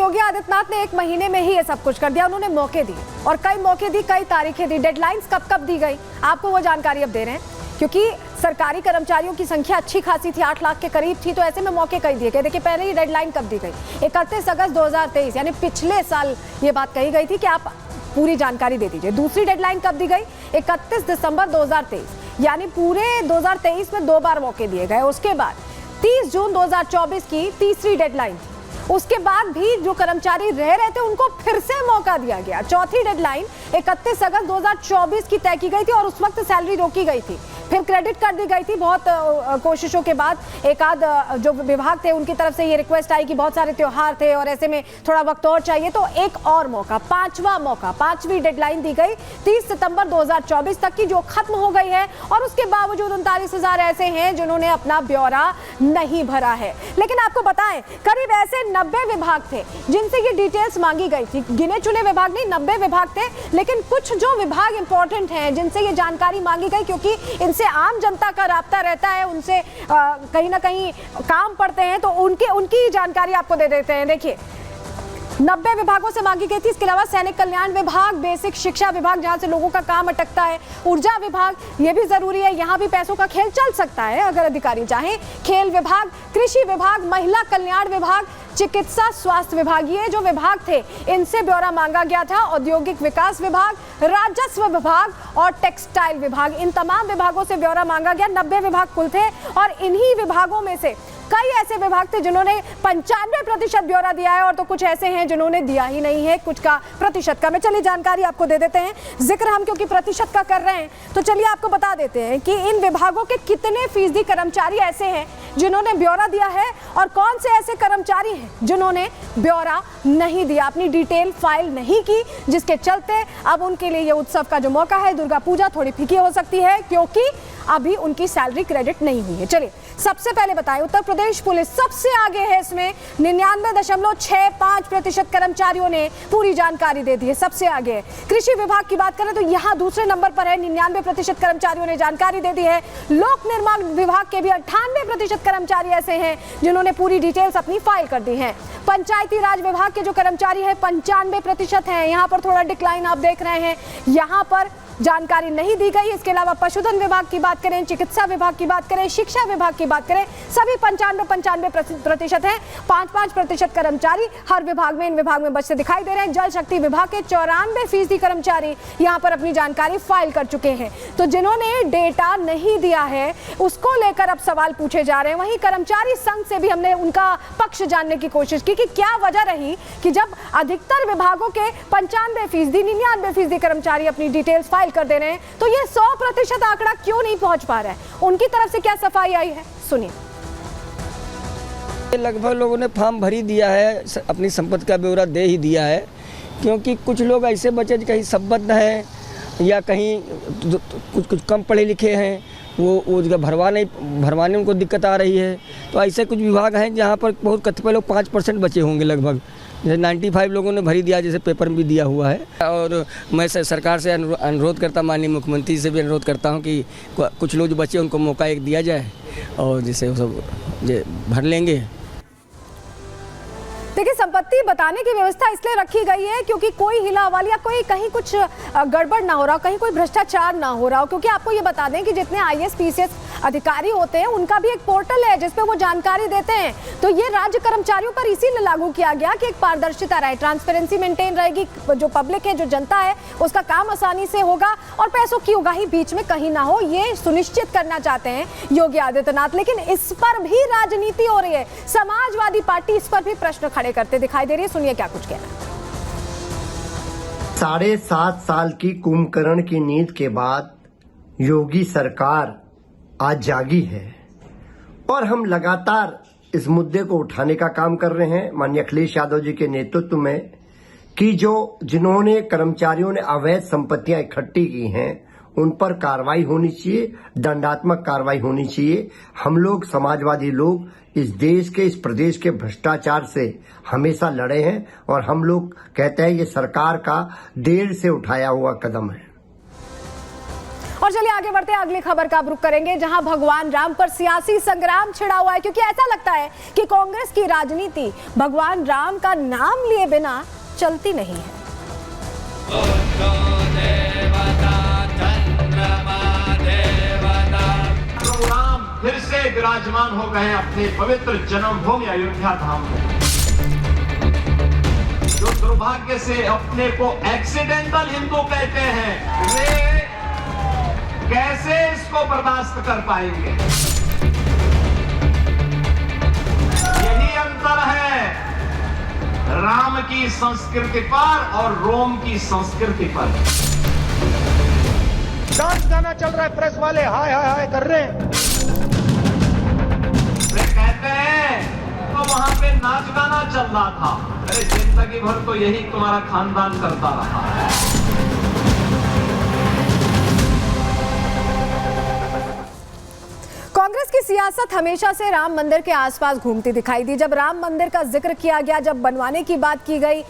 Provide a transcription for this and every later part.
योगी आदित्यनाथ ने 1 महीने में ही ये सब कुछ कर दिया। उन्होंने मौके दिए और कई मौके दी, कई तारीखें दी, डेडलाइंस कब कब दी गई, आपको वो जानकारी अब दे रहे हैं, क्योंकि सरकारी कर्मचारियों की संख्या अच्छी खासी थी, 8 लाख के करीब थी, तो ऐसे में मौके कई दिए गए। देखिए पहले ही डेडलाइन कब दी गई, 31 अगस्त 2023, यानी पिछले साल ये बात कही गई थी कि आप पूरी जानकारी दे दीजिए। दूसरी डेडलाइन कब दी गई, 31 दिसंबर 2023, यानी पूरे 2023 में 2 बार मौके दिए गए। उसके बाद 30 जून 2024 की तीसरी डेडलाइन थी। उसके बाद भी जो कर्मचारी रह रहे थे उनको फिर से मौका दिया गया। चौथी डेडलाइन 31 अगस्त 2024 की तय की गई थी और उस वक्त सैलरी रोकी गई थी, फिर क्रेडिट कर दी गई थी। बहुत कोशिशों के बाद एक आध जो विभाग थे उनकी तरफ से ये रिक्वेस्ट आई कि बहुत सारे त्योहार थे और ऐसे में थोड़ा वक्त और चाहिए, तो एक और मौका, 5वां मौका, 5वीं डेडलाइन दी गई 30 सितंबर 2024 तक की, जो खत्म हो गई है। और उसके बावजूद 39,000 ऐसे हैं जिन्होंने अपना ब्यौरा नहीं भरा है। लेकिन आपको बताएं, करीब ऐसे 90 विभाग थे जिनसे ये डिटेल्स मांगी गई थी। गिने चुने विभाग नहीं, 90 विभाग थे, लेकिन कुछ जो विभाग इंपॉर्टेंट हैं जिनसे ये जानकारी मांगी गई, क्योंकि इनसे आम जनता का राब्ता रहता है, उनसे कहीं ना कहीं काम पड़ते हैं, तो उनकी जानकारी आपको दे देते हैं। देखिए 90 विभागों से मांगी गई थी। इसके अलावा सैनिक कल्याण विभाग, बेसिक शिक्षा विभाग जहां से लोगों का काम अटकता है, ऊर्जा विभाग, ये भी जरूरी है, यहां भी पैसों का खेल चल सकता है अगर अधिकारी चाहें, खेल विभाग, कृषि विभाग, महिला कल्याण विभाग, चिकित्सा स्वास्थ्य विभाग, ये जो विभाग थे इनसे ब्यौरा मांगा गया था। औद्योगिक विकास विभाग, राजस्व विभाग और टेक्सटाइल विभाग, इन तमाम विभागों से ब्यौरा मांगा गया। 90 विभाग कुल थे और इन्हीं विभागों में से कई ऐसे विभाग थे जिन्होंने 95% ब्यौरा दिया है और तो कुछ ऐसे हैं जिन्होंने दिया ही नहीं है, कुछ का प्रतिशत का। मैं चलिए जानकारी आपको दे देते हैं, जिक्र हम क्योंकि प्रतिशत का कर रहे हैं तो चलिए आपको बता देते हैं कि इन विभागों के कितने फीसदी कर्मचारी ऐसे हैं जिन्होंने ब्यौरा दिया है और कौन से ऐसे कर्मचारी हैं जिन्होंने ब्यौरा नहीं दिया, अपनी डिटेल फाइल नहीं की, जिसके चलते अब उनके लिए ये उत्सव का जो मौका है, दुर्गा पूजा, थोड़ी फीकी हो सकती है क्योंकि अभी उनकी सैलरी क्रेडिट नहीं हुई है। चलिए सबसे पहले बताएं, उत्तर प्रदेश पुलिस सबसे आगे है इसमें, 99.65% कर्मचारियों ने पूरी जानकारी दे दी है, सबसे आगे है। कृषि विभाग की बात करें तो यहाँ दूसरे नंबर पर है, 99% कर्मचारियों ने जानकारी दे दी है। लोक निर्माण विभाग के भी 98% कर्मचारी ऐसे हैं जिन्होंने पूरी डिटेल्स अपनी फाइल कर दी है। पंचायती राज विभाग के जो कर्मचारी है 95% हैं, यहाँ पर थोड़ा डिक्लाइन आप देख रहे हैं, यहाँ पर जानकारी नहीं दी गई। इसके अलावा पशुधन विभाग की बात करें, चिकित्सा विभाग की बात करें, शिक्षा विभाग की बात करें, सभी 95% हैं। 5% कर्मचारी हर विभाग में, इन विभाग में बचते दिखाई दे रहे हैं। जल शक्ति विभाग के 94% कर्मचारी यहाँ पर अपनी जानकारी फाइल कर चुके हैं। तो जिन्होंने डेटा नहीं दिया है उसको लेकर अब सवाल पूछे जा रहे हैं। वहीं कर्मचारी संघ से भी हमने उनका पक्ष जानने की कोशिश की कि क्या वजह रही कि जब अधिकतर विभागों के 95%, 99% कर्मचारी अपनी डिटेल्स कर दे रहे हैं, तो ये 100% आंकड़ा क्यों नहीं पहुंच पा रहा है, उनकी तरफ से क्या सफाई आई है, सुनिए। लगभग लोगों ने फॉर्म भर ही दिया है, अपनी संपत्ति का ब्यौरा दे ही दिया है, क्योंकि कुछ लोग ऐसे बचे कहीं संबद्ध हैं या कहीं कुछ कम पढ़े लिखे हैं, वो भरवाने उनको दिक्कत आ रही है। तो ऐसे कुछ विभाग हैं जहाँ पर बहुत कतिपय लोग 5% बचे होंगे लगभग, जैसे 95 लोगों ने भरी दिया, जैसे पेपर में भी दिया हुआ है। और मैं सरकार से अनुरोध करता, माननीय मुख्यमंत्री से भी अनुरोध करता हूं कि कुछ लोग जो बचे उनको मौका एक दिया जाए और जिसे वो सब भर लेंगे। देखिए संपत्ति बताने की व्यवस्था इसलिए रखी गई है क्योंकि कोई हिला हवाली या कोई कहीं कुछ गड़बड़ ना हो रहा हो, कहीं कोई भ्रष्टाचार ना हो रहा हो। क्योंकि आपको ये बता दें कि जितने IAS PCS अधिकारी होते हैं उनका भी एक पोर्टल है जिसपे वो जानकारी देते हैं। तो ये राज्य कर्मचारियों पर इसीलिए लागू किया गया कि एक पारदर्शिता रहे, ट्रांसपेरेंसी मेंटेन रहेगी, जो पब्लिक है, जो जनता है, उसका काम आसानी से होगा और पैसों की उगाही बीच में कहीं ना हो, ये सुनिश्चित करना चाहते हैं योगी आदित्यनाथ। लेकिन इस पर भी राजनीति हो रही है, समाजवादी पार्टी इस पर भी प्रश्न खड़े करते दिखाई दे रही है। सुनिए क्या कुछ कहना है। 7.5 साल की कुंभकर्ण की नींद के बाद योगी सरकार आज जागी है और हम लगातार इस मुद्दे को उठाने का काम कर रहे हैं माननीय अखिलेश यादव जी के नेतृत्व में कि जिन्होंने कर्मचारियों ने अवैध संपत्तियां इकट्ठी की हैं उन पर कार्रवाई होनी चाहिए, दंडात्मक कार्रवाई होनी चाहिए। हम लोग समाजवादी लोग इस देश के, इस प्रदेश के भ्रष्टाचार से हमेशा लड़े हैं और हम लोग कहते हैं ये सरकार का देर से उठाया हुआ कदम है। और चलिए आगे बढ़ते हैं, अगली खबर का रुख करेंगे जहां भगवान राम पर सियासी संग्राम छिड़ा हुआ है, क्योंकि ऐसा लगता है कि कांग्रेस की राजनीति भगवान राम का नाम लिए बिना चलती नहीं है। प्रभु राम फिर से विराजमान हो गए अपने पवित्र जन्मभूमि अयोध्या धाम में। जो दुर्भाग्य से अपने को एक्सीडेंटल हिंदू कहते हैं, वे कैसे इसको बर्दाश्त कर पाएंगे? यही अंतर है राम की संस्कृति पर और रोम की संस्कृति पर। डांस गाना चल रहा है, प्रेस वाले हाय हाय हाय कर रहे हैं। वे कहते हैं तो वहां पे नाच गाना चल रहा था। अरे जिंदगी भर तो यही तुम्हारा खानदान करता रहा। कांग्रेस की सियासत हमेशा से राम मंदिर के आसपास घूमती दिखाई दी। जब राम मंदिर का जिक्र किया गया, जब बनवाने की बात की गई,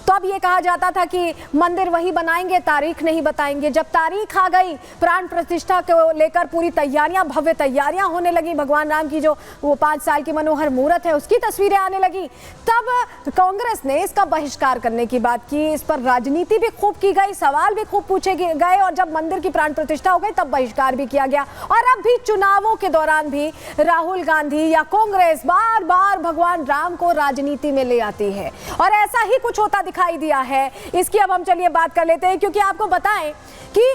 तो अब ये कहा जाता था कि मंदिर वही बनाएंगे, तारीख नहीं बताएंगे। जब तारीख आ गई, प्राण प्रतिष्ठा को लेकर पूरी तैयारियां, भव्य तैयारियां होने लगी, भगवान राम की जो वो 5 साल की मनोहर मूर्त है उसकी तस्वीरें आने लगी, तब कांग्रेस ने इसका बहिष्कार करने की बात की। इस पर राजनीति भी खूब की गई, सवाल भी खूब पूछे गए, और जब मंदिर की प्राण प्रतिष्ठा हो गई तब बहिष्कार भी किया गया। और अब भी चुनावों के दौरान भी राहुल गांधी या कांग्रेस बार बार भगवान राम को राजनीति में ले आती है, और ऐसा ही कुछ होता दिखाई दिया है। इसकी अब हम चलिए बात कर लेते हैं, क्योंकि आपको बताएं कि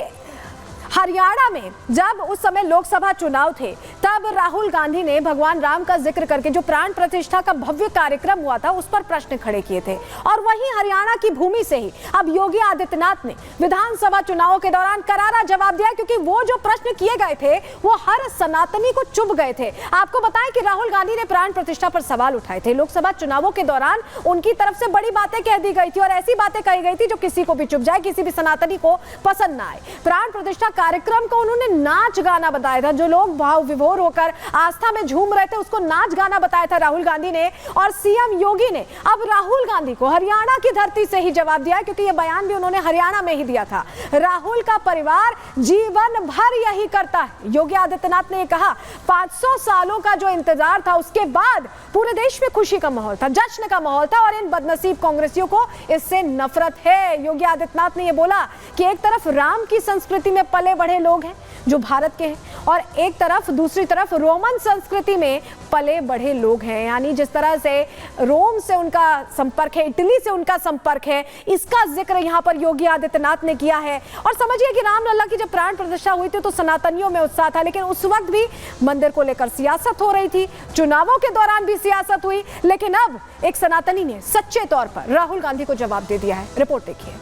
हरियाणा में जब उस समय लोकसभा चुनाव थे, तब राहुल गांधी ने भगवान राम का जिक्र करके जो प्राण प्रतिष्ठा का भव्य कार्यक्रम हुआ था उस पर प्रश्न खड़े किए थे। और वहीं हरियाणा की भूमि से ही अब योगी आदित्यनाथ ने विधानसभा चुनावों के दौरान करारा जवाब दिया, क्योंकि वो जो प्रश्न किए गए थे वो हर सनातनी को चुभ गए थे। आपको बताएं कि राहुल गांधी ने प्राण प्रतिष्ठा पर सवाल उठाए थे। लोकसभा चुनावों के दौरान उनकी तरफ से बड़ी बातें कह दी गई थी, और ऐसी बातें कही गई थी जो किसी को भी चुभ जाए, किसी भी सनातनी को पसंद ना आए। प्राण प्रतिष्ठा कार्यक्रम को उन्होंने नाच गाना बताया था। जो लोग भाव विभोर होकर आस्था में झूम रहे थे उसको नाच गाना बताया था राहुल गांधी ने। और सीएम योगी ने अब राहुल गांधी को हरियाणा की धरती से ही जवाब दिया, क्योंकि यह बयान भी उन्होंने हरियाणा में ही दिया था। राहुल का परिवार जीवन भर यही करता है। योगी आदित्यनाथ ने कहा 500 सालों का जो इंतजार था उसके बाद पूरे देश में खुशी का माहौल था, जश्न का माहौल था, और इन बदनसीब कांग्रेसियों को इससे नफरत है। योगी आदित्यनाथ ने यह बोला कि एक तरफ राम की संस्कृति में पले बढ़े लोग हैं जो भारत के हैं, और एक तरफ दूसरी तरफ रोमन संस्कृति में पले बढ़े लोग हैं। यानी जिस तरह से रोम से उनका संपर्क है, इटली से उनका संपर्क है, इसका जिक्र यहाँ पर योगी आदित्यनाथ ने किया है। और समझिए कि रामलला की जब प्राण प्रतिष्ठा हुई थी तो सनातनियों में उत्साह था, लेकिन उस वक्त भी मंदिर को लेकर सियासत हो रही थी, चुनावों के दौरान भी सियासत हुई। लेकिन अब एक सनातनी ने सच्चे तौर पर राहुल गांधी को जवाब दे दिया है। रिपोर्ट देखिए।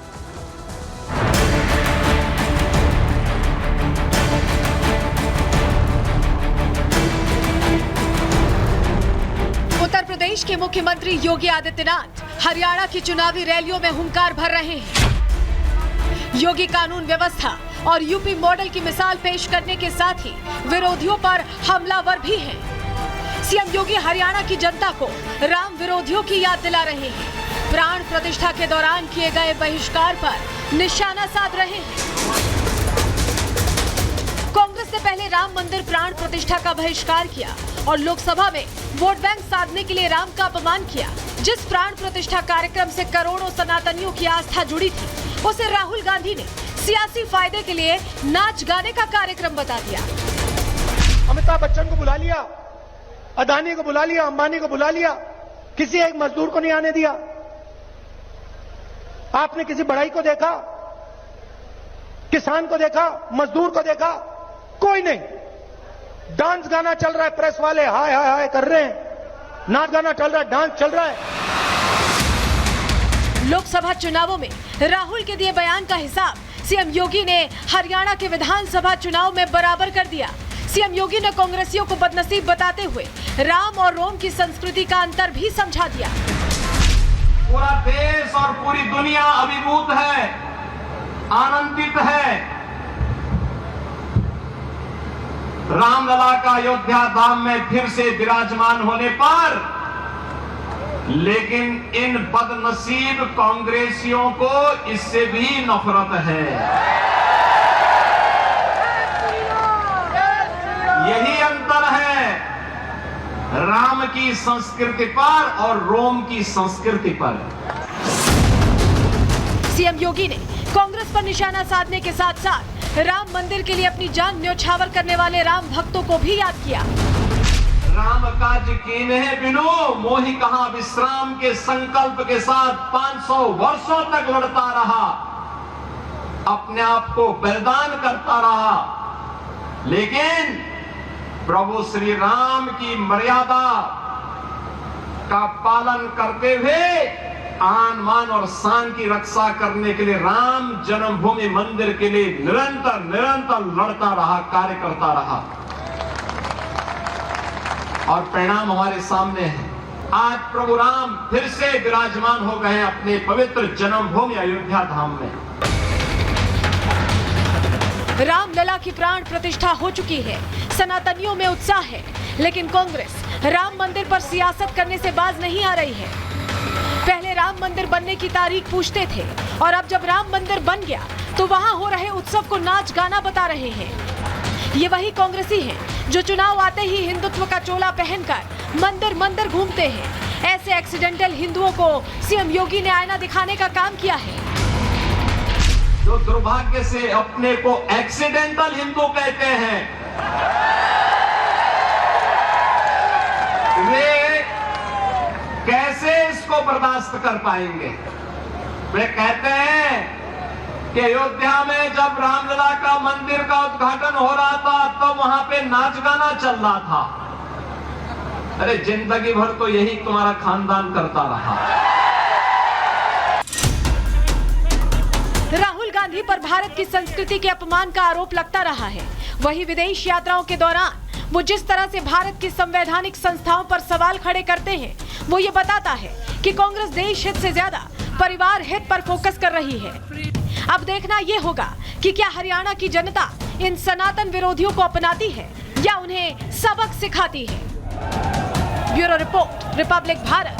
उत्तर प्रदेश के मुख्यमंत्री योगी आदित्यनाथ हरियाणा की चुनावी रैलियों में हुंकार भर रहे हैं। योगी कानून व्यवस्था और यूपी मॉडल की मिसाल पेश करने के साथ ही विरोधियों पर हमलावर भी हैं। सीएम योगी हरियाणा की जनता को राम विरोधियों की याद दिला रहे हैं। प्राण प्रतिष्ठा के दौरान किए गए बहिष्कार पर निशाना साध रहे हैं। कांग्रेस ने पहले राम मंदिर प्राण प्रतिष्ठा का बहिष्कार किया और लोकसभा में वोट बैंक साधने के लिए राम का अपमान किया। जिस प्राण प्रतिष्ठा कार्यक्रम से करोड़ों सनातनियों की आस्था जुड़ी थी, उसे राहुल गांधी ने सियासी फायदे के लिए नाच गाने का कार्यक्रम बता दिया। अमिताभ बच्चन को बुला लिया, अदानी को बुला लिया, अंबानी को बुला लिया, किसी एक मजदूर को नहीं आने दिया। आपने किसी बढ़ई को देखा, किसान को देखा, मजदूर को देखा? कोई नहीं। डांस गाना चल रहा है, प्रेस वाले हाय हाय हाय कर रहे हैं, नाच गाना चल रहा है, डांस चल रहा है। लोकसभा चुनावों में राहुल के दिए बयान का हिसाब सीएम योगी ने हरियाणा के विधानसभा चुनाव में बराबर कर दिया। सीएम योगी ने कांग्रेसियों को बदनसीब बताते हुए राम और रोम की संस्कृति का अंतर भी समझा दिया। पूरा देश और पूरी दुनिया अभिभूत है, आनंदित है। रामलला का अयोध्या धाम में फिर से विराजमान होने पर, लेकिन इन बदनसीब कांग्रेसियों को इससे भी नफरत है। यही अंतर है राम की संस्कृति पर और रोम की संस्कृति पर। सीएम योगी ने कांग्रेस पर निशाना साधने के साथ साथ राम मंदिर के लिए अपनी जान न्यौछावर करने वाले राम भक्तों को भी याद किया। राम काज कीन्हे बिनु मोहि कहां विश्राम के संकल्प के साथ 500 वर्षों तक लड़ता रहा, अपने आप को बलिदान करता रहा, लेकिन प्रभु श्री राम की मर्यादा का पालन करते हुए आन मान और शान की रक्षा करने के लिए राम जन्मभूमि मंदिर के लिए निरंतर लड़ता रहा, कार्य करता रहा और परिणाम हमारे सामने है। आज प्रभु राम फिर से विराजमान हो गए हैं अपने पवित्र जन्मभूमि अयोध्या धाम में। रामलला की प्राण प्रतिष्ठा हो चुकी है, सनातनियों में उत्साह है, लेकिन कांग्रेस राम मंदिर पर सियासत करने से बाज नहीं आ रही है। पहले राम मंदिर बनने की तारीख पूछते थे और अब जब राम मंदिर बन गया तो वहां हो रहे उत्सव को नाच गाना बता रहे हैं। ये वही कांग्रेसी हैं जो चुनाव आते ही हिंदुत्व का चोला पहनकर मंदिर मंदिर घूमते हैं। ऐसे एक्सीडेंटल हिंदुओं को सीएम योगी ने आईना दिखाने का काम किया है। जो दुर्भाग्य से अपने को एक्सीडेंटल हिंदू कहते हैं, वे कैसे इसको बर्दाश्त कर पाएंगे। वे कहते हैं कि अयोध्या में जब रामलला का मंदिर का उद्घाटन हो रहा था तो वहां पे नाच गाना चल रहा था। अरे जिंदगी भर तो यही तुम्हारा खानदान करता रहा। राहुल गांधी पर भारत की संस्कृति के अपमान का आरोप लगता रहा है। वही विदेश यात्राओं के दौरान वो जिस तरह से भारत की संवैधानिक संस्थाओं पर सवाल खड़े करते हैं, वो ये बताता है कि कांग्रेस देश हित से ज्यादा परिवार हित पर फोकस कर रही है। अब देखना ये होगा कि क्या हरियाणा की जनता इन सनातन विरोधियों को अपनाती है या उन्हें सबक सिखाती है। Bureau report, Republic Bharat.